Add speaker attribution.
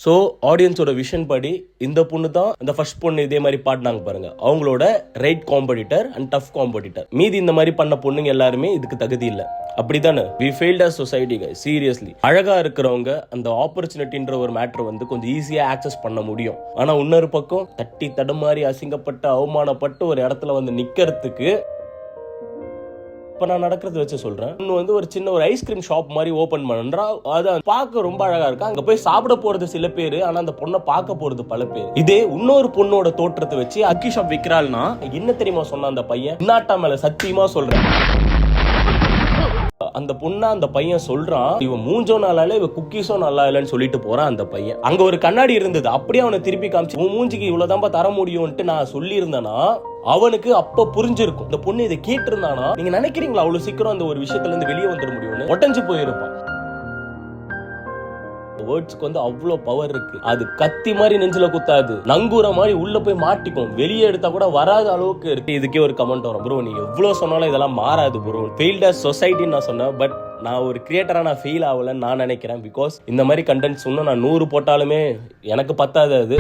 Speaker 1: So ஆடியன்ஸோட vision படி இந்த பொண்ணு தான் இந்த ஃபர்ஸ்ட் பொண்ணு இதே மாதிரி பாடினாங்க பாருங்க, அவங்களோட right competitor and tough competitor. மீதி இந்த மாதிரி பண்ண பொண்ணுங்க எல்லாருமே இதுக்கு தகுதி இல்லை. அப்படித்தானே? we failed as society guys, seriously. அழகா இருக்கிறவங்க அந்த ஆப்பர்ச்சுனிட்டின்ற ஒரு மேட்டர் வந்து கொஞ்சம் ஈஸியா ஆக்சஸ் பண்ண முடியும். ஆனா இன்னொரு பக்கம் தட்டி தடுமாறி அசிங்கப்பட்டு அவமானப்பட்டு ஒரு இடத்துல வந்து நிக்கிறதுக்கு இப்ப நான் நடக்கிறது வச்சு சொல்றேன். இன்னும் வந்து ஒரு சின்ன ஒரு ஐஸ்கிரீம் ஷாப் மாதிரி ஓபன் பண்றா, அது பார்க்க ரொம்ப அழகா இருக்கு. அங்க போய் சாப்பிட போறது சில பேரு, ஆனா அந்த பொண்ணை பார்க்க போறது பல பேர். இதே இன்னொரு பொண்ணோட தோற்றத்தை வச்சு அக்கி ஷாப் விக்கிறாள்னா என்ன தெரியுமா சொன்ன அந்த பையன்? நாட்டா மேல சத்தியமா சொல்றேன், அந்த பொண்ணா அந்த பையன் சொல்றான், இவன் மூஞ்சோ நல்லா இல்ல, இவன் குக்கீஸோ நல்லா இல்லன்னு சொல்லிட்டு போறான் அந்த பையன். அங்க ஒரு கண்ணாடி இருந்தது, அப்படியே அவனை திருப்பி காமிச்சு உன் மூஞ்சிக்கு இவ்வளவுதான் தர முடியும்ட்டு நான் சொல்லி இருந்தேன்னா அவனுக்கு அப்ப புரிஞ்சிருக்கும். இந்த பொண்ணு இதை கேட்டு இருந்தானா நீங்க நினைக்கிறீங்களா அவ்வளவு சீக்கிரம் அந்த ஒரு விஷயத்துல இருந்து வெளியே வந்துட முடியும்னு? உடஞ்சு போயிருப்பான். வேர்ட்ஸ்க்கு வந்து அவ்வளோ பவர் இருக்கு. அது கத்தி மாதிரி நெஞ்சில குத்தாது, நங்கூர மாதிரி உள்ள போய் மாட்டிக்கும், வெளியே எடுத்தா கூட வராத அளவுக்கு இருக்கு. இதுக்கே ஒரு கமெண்ட் வரும், ப்ரோ நீங்க எவ்வளவு சொன்னாலும் இதெல்லாம் மாறாது ப்ரோ, ஃபெயில்ட் அஸ் சொசைட்டின்னு நான் சொன்னேன். பட் நான் ஒரு கிரியேட்டரா நான் ஃபெயில் ஆகலன்னு நான் நினைக்கிறேன். பிகாஸ் இந்த மாதிரி கண்டென்ட்ஸ் இன்னும் நான் 100 போட்டாலுமே எனக்கு பத்தாது. அது